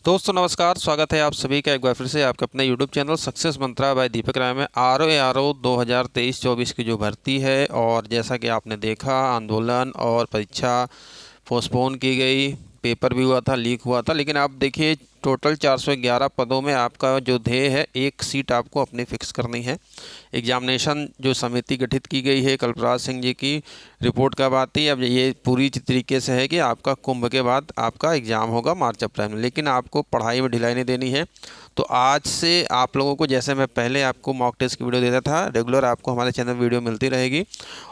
दोस्तों नमस्कार, स्वागत है आप सभी का एक बार फिर से आपके अपने यूट्यूब चैनल सक्सेस मंत्रा बाय दीपक राय में आर ओ 2023-24 की जो भर्ती है। और जैसा कि आपने देखा, आंदोलन और परीक्षा पोस्टपोन की गई, पेपर भी हुआ था, लीक हुआ था, लेकिन आप देखिए टोटल 411 पदों में आपका जो ध्येय है, एक सीट आपको अपनी फिक्स करनी है। एग्जामिनेशन जो समिति गठित की गई है कल्पराज सिंह जी की, रिपोर्ट कब आती है, अब ये पूरी तरीके से है कि आपका कुंभ के बाद आपका एग्ज़ाम होगा मार्च अप्रैल में, लेकिन आपको पढ़ाई में ढिलाई नहीं देनी है। तो आज से आप लोगों को, जैसे मैं पहले आपको मॉक टेस्ट की वीडियो देता था, रेगुलर आपको हमारे चैनल वीडियो मिलती रहेगी।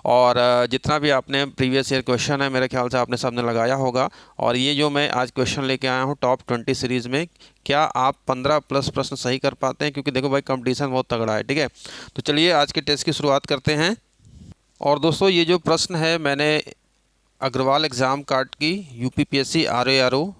और जितना भी आपने प्रीवियस ईयर क्वेश्चन है मेरे ख्याल से आपने सामने लगाया होगा। और ये जो मैं आज क्वेश्चन लेके आया हूँ टॉप 20 सीरीज़ में, क्या आप 15 प्लस प्रश्न सही कर पाते हैं? क्योंकि देखो भाई, कंपटीशन बहुत तगड़ा है, ठीक है। तो चलिए आज के टेस्ट की शुरुआत करते हैं। और दोस्तों, ये जो प्रश्न है मैंने अग्रवाल एग्ज़ाम कार्ड की यूपीपीएससी आरओ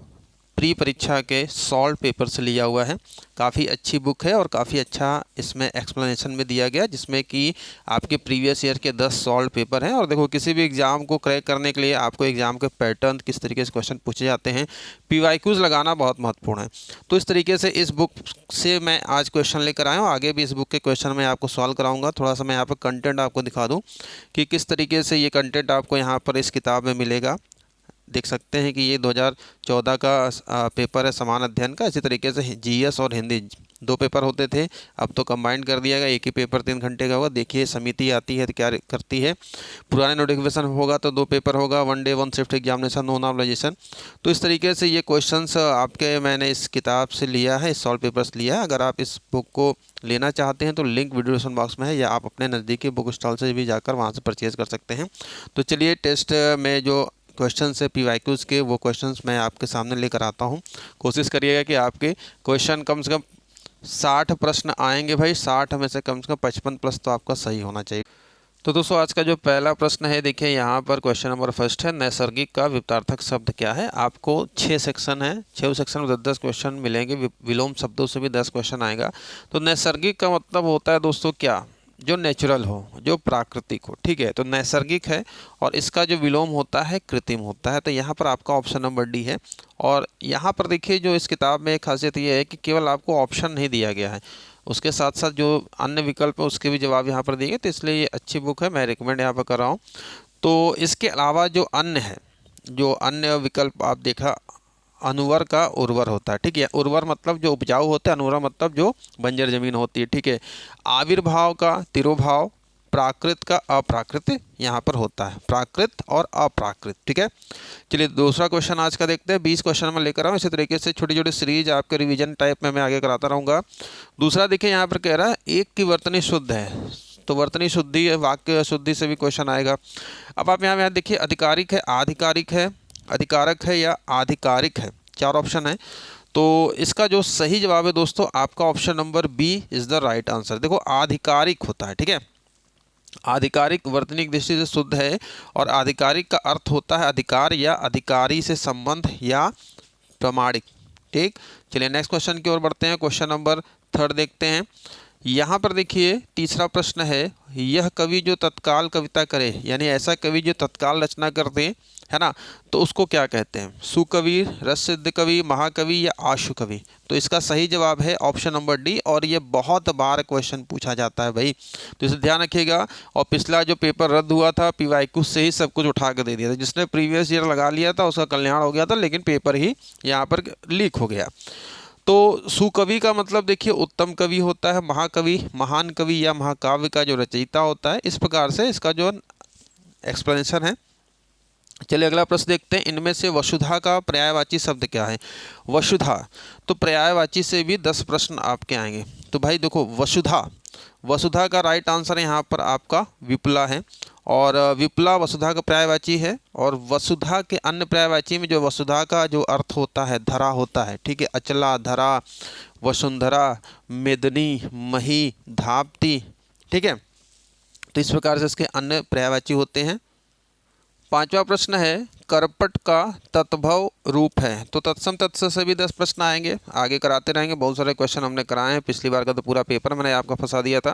प्री परीक्षा के सॉल्व पेपर से लिया हुआ है। काफ़ी अच्छी बुक है और काफ़ी अच्छा इसमें एक्सप्लेनेशन में दिया गया, जिसमें कि आपके प्रीवियस ईयर के 10 सॉल्व पेपर हैं। और देखो, किसी भी एग्ज़ाम को क्रैक करने के लिए आपको एग्ज़ाम के पैटर्न, किस तरीके से क्वेश्चन पूछे जाते हैं, पीवाईक्यूज़ लगाना बहुत महत्वपूर्ण है। तो इस तरीके से इस बुक से मैं आज क्वेश्चन लेकर आया हूँ। आगे भी इस बुक के क्वेश्चन मैं आपको सॉल्व कराऊंगा। थोड़ा सा मैं यहाँ पर कंटेंट आपको दिखा दूँ कि किस तरीके से ये कंटेंट आपको यहाँ पर इस किताब में मिलेगा। देख सकते हैं कि ये 2014 का पेपर है समान अध्ययन का। इसी तरीके से जीएस और हिंदी 2 पेपर होते थे, अब तो कंबाइंड कर दिया गया, एक ही पेपर 3 घंटे का होगा। देखिए समिति आती है तो क्या करती है, पुराने नोटिफिकेशन होगा तो 2 पेपर होगा, 1 day 1 shift examination, no normalization. तो इस तरीके से ये क्वेश्चंस आपके मैंने इस किताब से लिया है, इस सॉल्व पेपर्स लिया है। अगर आप इस बुक को लेना चाहते हैं तो लिंक वीडियो डिस्क्रिप्शन बॉक्स में है, या आप अपने नज़दीकी बुक स्टॉल से भी जाकर वहाँ से परचेज़ कर सकते हैं। तो चलिए टेस्ट में जो क्वेश्चन है पीवाईक्यूज़ के, वो क्वेश्चंस मैं आपके सामने लेकर आता हूँ। कोशिश करिएगा कि आपके क्वेश्चन कम से कम 60 प्रश्न आएंगे भाई, 60 में से कम 55 प्लस तो आपका सही होना चाहिए। तो दोस्तों, आज का जो पहला प्रश्न है, देखिए यहाँ पर क्वेश्चन नंबर फर्स्ट है, नैसर्गिक का विपरीतार्थक शब्द क्या है। आपको 6 सेक्शन है, 6 सेक्शन में 10-10 क्वेश्चन मिलेंगे, विलोम शब्दों से भी 10 क्वेश्चन आएगा। तो नैसर्गिक का मतलब होता है दोस्तों क्या, जो नेचुरल हो, जो प्राकृतिक हो, ठीक है। तो नैसर्गिक है, और इसका जो विलोम होता है कृत्रिम होता है। तो यहाँ पर आपका ऑप्शन नंबर डी है। और यहाँ पर देखिए, जो इस किताब में एक खासियत ये है कि केवल आपको ऑप्शन नहीं दिया गया है, उसके साथ साथ जो अन्य विकल्प है उसके भी जवाब यहाँ पर दिए गए। तो इसलिए ये अच्छी बुक है, मैं रिकमेंड यहाँ पर कर रहा हूँ। तो इसके अलावा जो अन्य है, जो अन्य विकल्प आप देखा, अनुवर का उर्वर होता है, ठीक है। उर्वर मतलब जो उपजाऊ होता है, अनुवर मतलब जो बंजर जमीन होती है, ठीक है। आविर्भाव का तिरोभाव, प्राकृत का अप्राकृत यहाँ पर होता है, प्राकृत और अप्राकृत, ठीक है। चलिए दूसरा क्वेश्चन आज का देखते हैं। 20 क्वेश्चन मैं लेकर आऊँ, इसी तरीके से छोटी छोटी सीरीज आपके रिवीजन टाइप में मैं आगे कराता रहूँगा। दूसरा देखिए, यहाँ पर कह रहा है एक की वर्तनी शुद्ध है, तो वर्तनी शुद्धि, वाक्य शुद्धि से भी क्वेश्चन आएगा। अब आप यहाँ देखिए, अधिकारिक है, आधिकारिक है, अधिकारक है या आधिकारिक है, 4 ऑप्शन है। तो इसका जो सही जवाब है दोस्तों, आपका option number B is the right answer. देखो, आधिकारिक होता है, ठीक है। आधिकारिक वर्तनी की दृष्टि से शुद्ध है, और आधिकारिक का अर्थ होता है अधिकार या अधिकारी से संबंध या प्रमाणिक, ठीक। चलिए नेक्स्ट क्वेश्चन की ओर बढ़ते हैं। क्वेश्चन नंबर 3 देखते हैं। यहाँ पर देखिए तीसरा प्रश्न है, यह कवि जो तत्काल कविता करे, यानी ऐसा कवि जो तत्काल रचना कर दे, है ना, तो उसको क्या कहते हैं? सुकवि, रससिद्ध कवि, महाकवि या आशु कवि। तो इसका सही जवाब है ऑप्शन नंबर डी, और ये बहुत बार क्वेश्चन पूछा जाता है भाई, तो इसे ध्यान रखिएगा। और पिछला जो पेपर रद्द हुआ था, पीवाईक्यू से ही सब कुछ उठा कर दे दिया था। जिसने प्रीवियस ईयर लगा लिया था उसका कल्याण हो गया था, लेकिन पेपर ही यहाँ पर लीक हो गया। तो सुकवि का मतलब देखिए उत्तम कवि होता है, महाकवि महान कवि या महाकाव्य का जो रचयिता होता है। इस प्रकार से इसका जो एक्सप्लेनेशन है। चलिए अगला प्रश्न देखते हैं। इनमें से वसुधा का पर्यायवाची शब्द क्या है? वसुधा, तो पर्यायवाची से भी 10 प्रश्न आपके आएंगे। तो भाई देखो, वसुधा, वसुधा का राइट आंसर यहाँ पर आपका विपुला है, और विपुला वसुधा का पर्यायवाची है। और वसुधा के अन्य पर्यायवाची में जो वसुधा का जो अर्थ होता है धरा होता है, ठीक है। अचला, धरा, वसुंधरा, मेदनी, मही, धाप्ती, ठीक है। तो इस प्रकार से इसके अन्य पर्यायवाची होते हैं। 5वां प्रश्न है, करपट का तत्भव रूप है। तो तत्सम तत्स से भी 10 प्रश्न आएंगे, आगे कराते रहेंगे। बहुत सारे क्वेश्चन हमने कराए हैं, पिछली बार का तो पूरा पेपर मैंने आपका फंसा दिया था।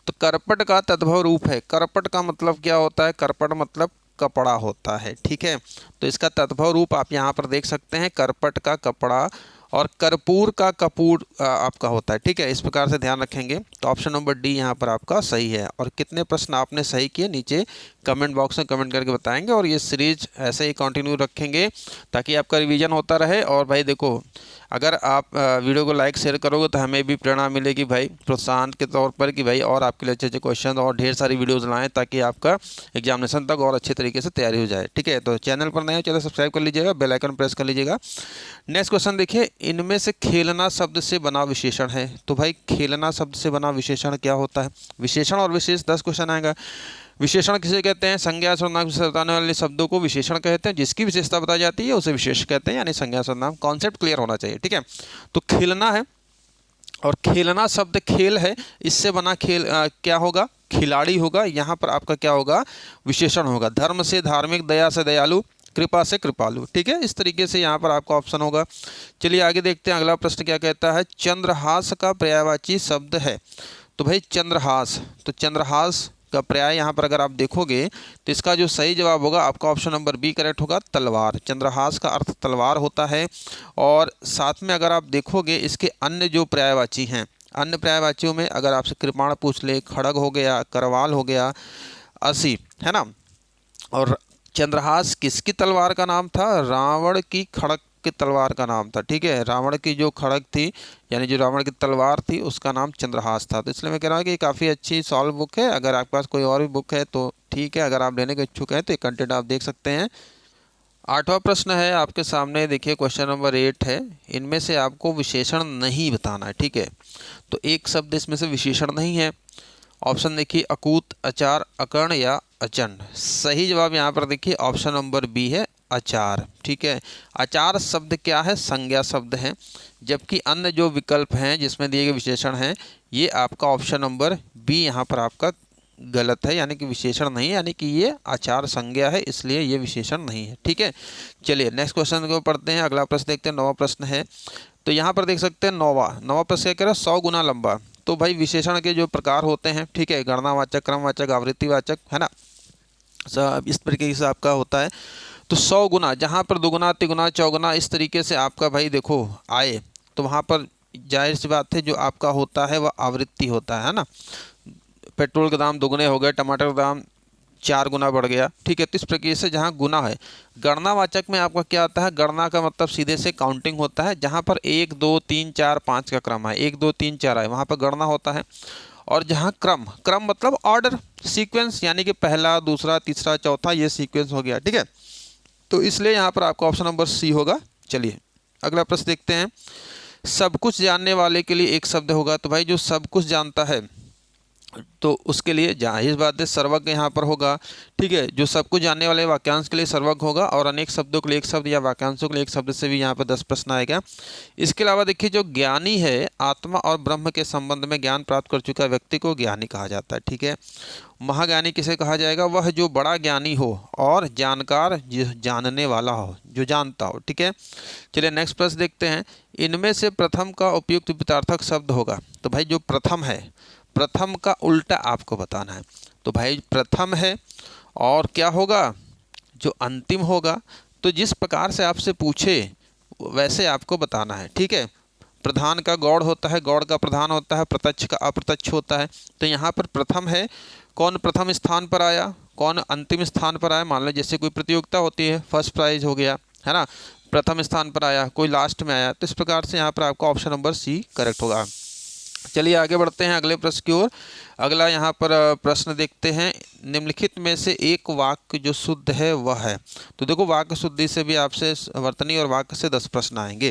तो करपट का तत्भव रूप है, करपट का मतलब क्या होता है? करपट मतलब कपड़ा होता है, ठीक है। तो इसका तत्भव रूप आप यहाँ पर देख सकते हैं, करपट का कपड़ा। और कर्पूर का कपूर आपका होता है, ठीक है। इस प्रकार से ध्यान रखेंगे। तो ऑप्शन नंबर डी यहाँ पर आपका सही है। और कितने प्रश्न आपने सही किए नीचे कमेंट बॉक्स में कमेंट करके बताएंगे, और ये सीरीज ऐसे ही कंटिन्यू रखेंगे ताकि आपका रिवीजन होता रहे। और भाई देखो, अगर आप वीडियो को लाइक शेयर करोगे तो हमें भी प्रेरणा मिलेगी भाई, प्रोत्साहन के तौर पर, कि भाई और आपके लिए अच्छे अच्छे क्वेश्चन और ढेर सारी वीडियोस लाएं ताकि आपका एग्जामिनेशन तक और अच्छे तरीके से तैयारी हो जाए, ठीक है। तो चैनल पर नए हो चैनल सब्सक्राइब कर लीजिएगा, बेल आइकन प्रेस कर लीजिएगा। नेक्स्ट क्वेश्चन देखिए, इनमें से खेलना शब्द से बना विशेषण है। तो भाई खेलना शब्द से बना विशेषण क्या होता है? विशेषण और विशेष 10 क्वेश्चन आएगा। विशेषण किसे कहते हैं? संज्ञा सर्वनाम से बताने वाले शब्दों को विशेषण कहते हैं। जिसकी विशेषता बताई जाती है उसे विशेष कहते हैं, यानी संज्ञा सर्वनाम। कॉन्सेप्ट क्लियर होना चाहिए, ठीक है। तो खेलना है, और खेलना शब्द खेल है, इससे बना खेल क्या होगा? खिलाड़ी होगा। यहाँ पर आपका क्या होगा? विशेषण होगा। धर्म से धार्मिक, दया से दयालु, कृपा से कृपालु, ठीक है। इस तरीके से यहाँ पर आपका ऑप्शन होगा। चलिए आगे देखते हैं, अगला प्रश्न क्या कहता है। चंद्रहास का पर्यायवाची शब्द है। तो भाई चंद्रहास, तो चंद्रहास का पर्याय यहाँ पर अगर आप देखोगे तो इसका जो सही जवाब होगा आपका ऑप्शन नंबर बी करेक्ट होगा, तलवार। चंद्रहास का अर्थ तलवार होता है। और साथ में अगर आप देखोगे इसके अन्य जो पर्यायवाची हैं, अन्य पर्यायवाचियों में अगर आपसे कृपाण पूछ ले, खड़ग हो गया, करवाल हो गया, असी, है ना। और चंद्रहास किसकी तलवार का नाम था? रावण की खड़ग की तलवार का नाम था, ठीक है। रावण की जो खड़ग थी, यानी जो रावण की तलवार थी, उसका नाम चंद्रहास था। तो इसलिए मैं कह रहा हूँ कि काफ़ी अच्छी सॉल्व बुक है। अगर आपके पास कोई और भी बुक है तो ठीक है, अगर आप लेने के इच्छुक हैं तो ये कंटेंट आप देख सकते हैं। 8वां प्रश्न है आपके सामने, देखिए क्वेश्चन नंबर 8 है। इनमें से आपको विशेषण नहीं बताना है, ठीक है। तो एक शब्द इसमें से विशेषण नहीं है। ऑप्शन देखिए, अकूत, अचार, अकर्ण या अचंड। सही जवाब यहाँ पर देखिए ऑप्शन नंबर बी है, अचार, ठीक है। अचार शब्द क्या है? संज्ञा शब्द है। जबकि अन्य जो विकल्प हैं जिसमें दिए गए विशेषण हैं, ये आपका ऑप्शन नंबर बी यहाँ पर आपका गलत है, यानी कि विशेषण नहीं है, यानी कि ये आचार संज्ञा है, इसलिए ये विशेषण नहीं है, ठीक है। चलिए नेक्स्ट क्वेश्चन को पढ़ते हैं। अगला प्रश्न देखते हैं, 9वां प्रश्न है। तो यहाँ पर देख सकते हैं 9वां प्रश्न क्या कह रहा है? 100 गुना लंबा। तो भाई विशेषण के जो प्रकार होते हैं, ठीक है, गणनावाचक, क्रमवाचक, आवृत्तिवाचक, है ना, सब इस तरीके से आपका होता है। तो 100 गुना, जहाँ पर दुगुना, तिगुना, चौगुना इस तरीके से आपका भाई देखो आए, तो वहाँ पर जाहिर सी बात है जो आपका होता है वह आवृत्ति होता है ना। पेट्रोल के दाम दुगने हो गए, टमाटर का दाम 4 गुना बढ़ गया, ठीक है। तो इस प्रकार से जहाँ गुना है, गणनावाचक में आपका क्या आता है? गणना का मतलब सीधे से काउंटिंग होता है, जहाँ पर 1 2 3 4 5 का क्रम है, 1 2 3 4 है, वहाँ पर गणना होता है। और जहाँ क्रम, क्रम मतलब ऑर्डर, सीक्वेंस, यानी कि पहला, दूसरा, तीसरा, चौथा, ये सीक्वेंस हो गया, ठीक है। तो इसलिए यहाँ पर आपका ऑप्शन नंबर सी होगा। चलिए अगला प्रश्न देखते हैं। सब कुछ जानने वाले के लिए एक शब्द होगा। तो भाई जो सब कुछ जानता है तो उसके लिए जाहिर बात है सर्वज्ञ यहाँ पर होगा, ठीक है। जो सब कुछ जानने वाले वाक्यांश के लिए सर्वज्ञ होगा, और अनेक शब्दों के लिए एक शब्द या वाक्यांशों के लिए एक शब्द से भी यहाँ पर 10 प्रश्न आएगा। इसके अलावा देखिए जो ज्ञानी है, आत्मा और ब्रह्म के संबंध में ज्ञान प्राप्त कर चुका व्यक्ति को ज्ञानी कहा जाता है, ठीक है। महाज्ञानी किसे कहा जाएगा? वह जो बड़ा ज्ञानी हो और जानकार, जो जानने वाला हो, जो जानता हो, ठीक है। चलिए नेक्स्ट प्रश्न देखते हैं। इनमें से प्रथम का उपयुक्त विपरीतार्थक शब्द होगा। तो भाई जो प्रथम है, प्रथम का उल्टा आपको बताना है। तो भाई प्रथम है और क्या होगा? जो अंतिम होगा। तो जिस प्रकार से आपसे पूछे वैसे आपको बताना है, ठीक है। प्रधान का गौड़ होता है, गौड़ का प्रधान होता है, प्रत्यक्ष का अप्रत्यक्ष होता है। तो यहाँ पर प्रथम है, कौन प्रथम स्थान पर आया, कौन अंतिम स्थान पर आया। मान लो जैसे कोई प्रतियोगिता होती है, फर्स्ट प्राइज हो गया, है ना, प्रथम स्थान पर आया, कोई लास्ट में आया। तो इस प्रकार से यहाँ पर आपका ऑप्शन नंबर सी करेक्ट होगा। चलिए आगे बढ़ते हैं अगले प्रश्न की ओर। अगला यहाँ पर प्रश्न देखते हैं। निम्नलिखित में से एक वाक्य जो शुद्ध है वह है। तो देखो वाक्य शुद्धि से भी आपसे वर्तनी और वाक्य से 10 प्रश्न आएंगे।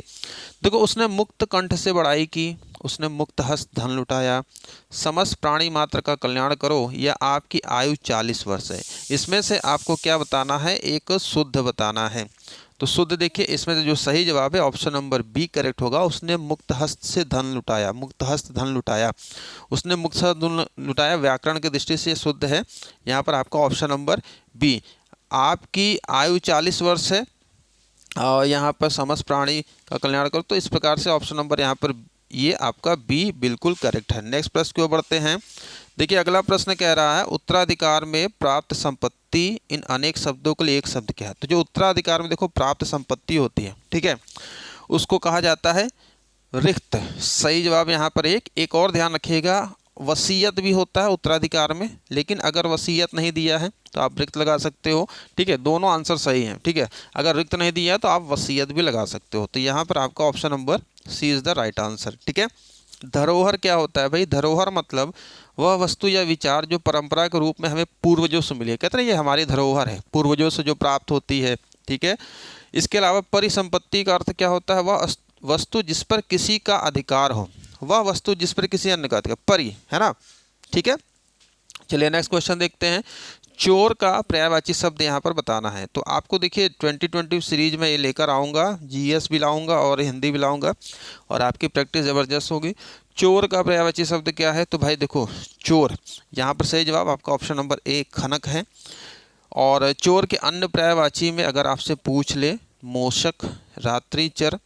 देखो उसने मुक्त कंठ से बड़ाई की, उसने मुक्त हस्त धन लुटाया, समस्त प्राणी मात्र का कल्याण करो, या आपकी आयु 40 वर्ष है। इसमें से आपको क्या बताना है? एक शुद्ध बताना है। तो शुद्ध देखिए इसमें से जो सही जवाब है ऑप्शन नंबर बी करेक्ट होगा। उसने मुक्त हस्त से धन लुटाया, मुक्त हस्त धन लुटाया, उसने मुक्त हस्त धन लुटाया, व्याकरण की दृष्टि से शुद्ध है। यहाँ पर आपका ऑप्शन नंबर बी। आपकी आयु 40 वर्ष है और यहाँ पर समस्त प्राणी का कल्याण करो। तो इस प्रकार से ऑप्शन नंबर यहाँ पर ये आपका बी बिल्कुल करेक्ट है। नेक्स्ट प्रश्न की ओर बढ़ते हैं। देखिए अगला प्रश्न कह रहा है उत्तराधिकार में प्राप्त संपत्ति इन अनेक शब्दों के लिए एक शब्द क्या है। तो जो उत्तराधिकार में देखो प्राप्त संपत्ति होती है, ठीक है, उसको कहा जाता है रिक्त। सही जवाब यहाँ पर एक और ध्यान रखिएगा, वसीयत भी होता है उत्तराधिकार में, लेकिन अगर वसीयत नहीं दिया है तो आप रिक्त लगा सकते हो। ठीक है, दोनों आंसर सही हैं। ठीक है, अगर रिक्त नहीं दिया है तो आप वसीयत भी लगा सकते हो। तो यहाँ पर आपका option number C is the right answer. ठीक है, धरोहर क्या होता है भाई? धरोहर मतलब वह वस्तु या विचार जो परंपरा के रूप में हमें पूर्वजों से मिली है। कहते हैं ये हमारी धरोहर है, पूर्वजों से जो प्राप्त होती है। ठीक है, इसके अलावा परिसंपत्ति का अर्थ क्या होता है? वह वस्तु जिस पर किसी का अधिकार हो, वह वस्तु जिस पर किसी अन्य का अधिकार, परि है ना। ठीक है, चलिए नेक्स्ट क्वेश्चन देखते हैं। चोर का पर्यायवाची शब्द यहाँ पर बताना है। तो आपको देखिए 2020 सीरीज में ये लेकर आऊँगा, जीएस भी लाऊंगा और हिंदी भी लाऊंगा, और आपकी प्रैक्टिस ज़बरदस्त होगी। चोर का पर्यायवाची शब्द क्या है? तो भाई देखो, चोर, यहाँ पर सही जवाब आपका ऑप्शन नंबर ए खनक है। और चोर के अन्य पर्यायवाची में अगर आपसे पूछ ले, मोशक, रात्रिचर,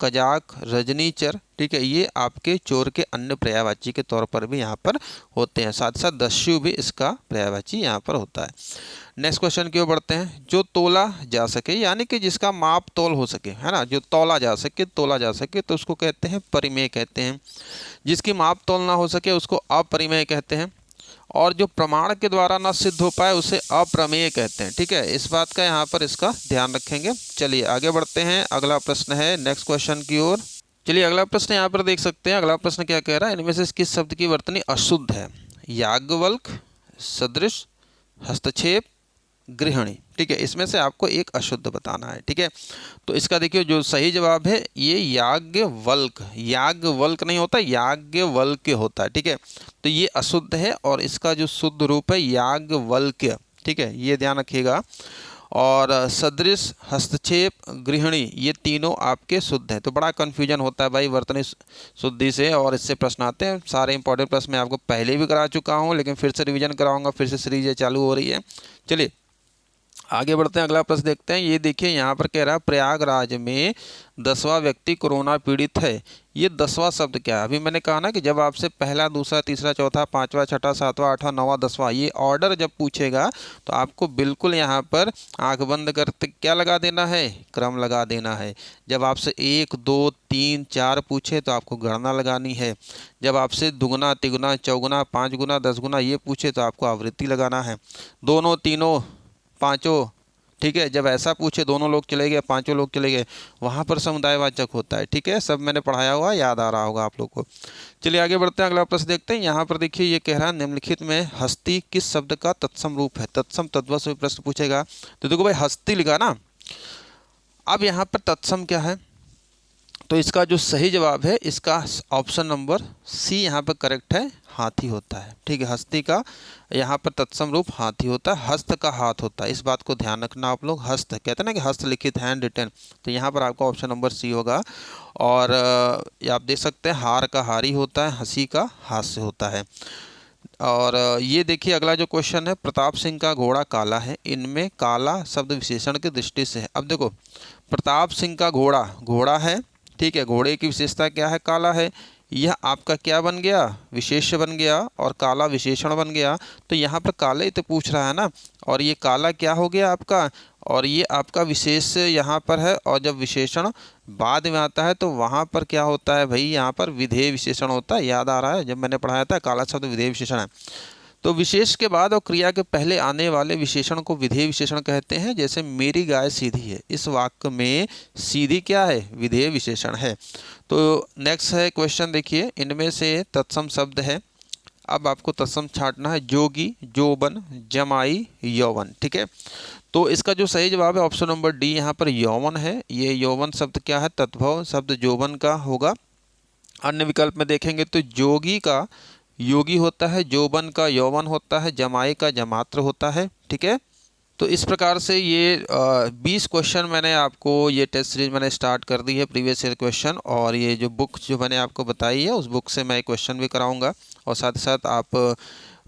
कजाक, रजनीचर, ठीक है, ये आपके चोर के अन्य पर्यायवाची के तौर पर भी यहाँ पर होते हैं। साथ साथ दस्यु भी इसका पर्यायवाची यहाँ पर होता है। नेक्स्ट क्वेश्चन की ओर बढ़ते हैं। जो तोला जा सके, यानी कि जिसका माप तोल हो सके, है ना, जो तोला जा सके, तोला जा सके, तो उसको कहते हैं परिमेय कहते हैं। जिसकी माप तोल ना हो सके उसको अपरिमेय कहते हैं। और जो प्रमाण के द्वारा न सिद्ध हो पाए उसे अप्रमेय कहते हैं। ठीक है, इस बात का यहाँ पर इसका ध्यान रखेंगे। चलिए आगे बढ़ते हैं, अगला प्रश्न है नेक्स्ट क्वेश्चन की ओर। चलिए अगला प्रश्न यहाँ पर देख सकते हैं। अगला प्रश्न क्या कह रहा है? इनमें से किस शब्द की वर्तनी अशुद्ध है? याज्ञवल्क्य, सदृश, हस्तक्षेप, गृहिणी। ठीक है, इसमें से आपको एक अशुद्ध बताना है। ठीक है, तो इसका देखिए जो सही जवाब है ये याज्ञवल्क्य, याज्ञवल्क्य नहीं होता, याज्ञवल्क्य होता है। ठीक है, तो ये अशुद्ध है और इसका जो शुद्ध रूप है याज्ञवल्क्य। ठीक है, ये ध्यान रखिएगा। और सदृश, हस्तक्षेप, गृहिणी, ये तीनों आपके शुद्ध हैं। तो बड़ा कन्फ्यूजन होता है भाई वर्तनी शुद्धि से, और इससे प्रश्न आते हैं। सारे इंपॉर्टेंट प्रश्न मैं आपको पहले भी करा चुका हूँ, लेकिन फिर से रिवीजन कराऊंगा, फिर से सीरीज चालू हो रही है। चलिए आगे बढ़ते हैं, अगला प्रश्न देखते हैं। ये देखिए यहाँ पर कह रहा है प्रयागराज में 10वां व्यक्ति कोरोना पीड़ित है। ये 10वां शब्द क्या है? अभी मैंने कहा ना कि जब आपसे पहला, दूसरा, तीसरा, चौथा, पांचवा, छठा, सातवां, आठवां, नौवां, 10वां ये ऑर्डर जब पूछेगा तो आपको बिल्कुल यहाँ पर आंख बंद करते क्या लगा देना है? क्रम लगा देना है। जब आपसे 1, 2, 3, 4 पूछे तो आपको गणना लगानी है। जब आपसे दुगुना, तिगुना, चौगुना, 5 गुना, 10 गुना ये पूछे तो आपको आवृत्ति लगाना है। दोनों, तीनों, पांचों, ठीक है, जब ऐसा पूछे दोनों लोग चले गए, पांचों लोग चले गए, वहाँ पर समुदायवाचक होता है। ठीक है, सब मैंने पढ़ाया हुआ, याद आ रहा होगा आप लोग को। चलिए आगे बढ़ते हैं, अगला प्रश्न देखते हैं। यहाँ पर देखिए ये कह रहा है निम्नलिखित में हस्ती किस शब्द का तत्सम रूप है? तत्सम तद्भव से प्रश्न पूछेगा। तो देखो भाई हस्ती लिखा ना, अब यहाँ पर तत्सम क्या है? तो इसका जो सही जवाब है इसका ऑप्शन नंबर सी यहाँ पर करेक्ट है, हाथी होता है। ठीक है, हस्ती का यहाँ पर तत्सम रूप हाथी होता है, हस्त का हाथ होता है। इस बात को ध्यान रखना आप लोग। हस्त कहते हैं ना कि हस्तलिखित, हैंड रिटन, तो यहाँ पर आपका ऑप्शन नंबर सी होगा। और आप देख सकते हैं हार का हारी होता है, हंसी का हास्य होता है। और ये देखिए अगला जो क्वेश्चन है, प्रताप सिंह का घोड़ा काला है, इनमें काला शब्द विशेषण की दृष्टि से है। अब देखो प्रताप सिंह का घोड़ा, घोड़ा है, ठीक है, घोड़े की विशेषता क्या है? काला है। यह आपका क्या बन गया? विशेष्य बन गया, और काला विशेषण बन गया। तो यहाँ पर काले ही तो पूछ रहा है ना, और ये काला क्या हो गया आपका, और ये आपका विशेष यहाँ पर है। और जब विशेषण बाद में आता है तो वहाँ पर क्या होता है भाई? यहाँ पर विधेय विशेषण होता है। याद आ रहा है जब मैंने पढ़ाया था, काला शब्द विधेय विशेषण है। तो विशेष के बाद और क्रिया के पहले आने वाले विशेषण को विधेय विशेषण कहते हैं। जैसे मेरी गाय सीधी है, इस वाक्य में सीधी क्या है? विधेय विशेषण है। तो नेक्स्ट है क्वेश्चन देखिए, इनमें से तत्सम शब्द है। अब आपको तत्सम छांटना है। जोगी, जोबन, जमाई, यौवन। ठीक है, तो इसका जो सही जवाब है ऑप्शन नंबर डी, यहाँ पर यौवन है। ये यौवन शब्द क्या है? तद्भव शब्द जोबन का होगा। अन्य विकल्प में देखेंगे तो जोगी का योगी होता है, जोबन का यौवन होता है, जमाई का जमात्र होता है। ठीक है, तो इस प्रकार से ये 20 क्वेश्चन मैंने आपको, ये टेस्ट सीरीज मैंने स्टार्ट कर दी है, प्रीवियस ईयर क्वेश्चन। और ये जो बुक जो मैंने आपको बताई है उस बुक से मैं क्वेश्चन भी कराऊंगा, और साथ ही साथ आप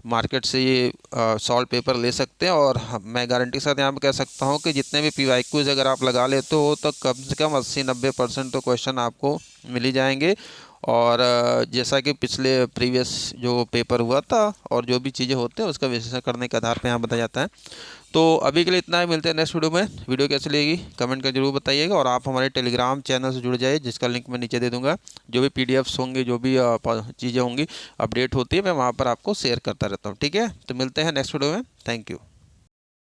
मार्केट से ये सॉल्व पेपर ले सकते हैं। और मैं गारंटी के साथ यहाँ पर कह सकता हूँ कि जितने भी PYQs अगर आप लगा लेते हो तो कम से कम 80-90% तो क्वेश्चन आपको मिल ही जाएंगे। और जैसा कि पिछले प्रीवियस जो पेपर हुआ था और जो भी चीज़ें होते हैं उसका विश्लेषण करने के आधार पर यहाँ बताया जाता है। तो अभी के लिए इतना ही, मिलते हैं नेक्स्ट वीडियो में। वीडियो कैसी लगेगी कमेंट कर जरूर बताइएगा, और आप हमारे टेलीग्राम चैनल से जुड़ जाइए, जिसका लिंक मैं नीचे दे दूँगा। जो भी PDFs होंगे, जो भी चीज़ें होंगी अपडेट होती है, मैं वहाँ पर आपको शेयर करता रहता हूँ। ठीक है, तो मिलते हैं नेक्स्ट वीडियो में। Thank you.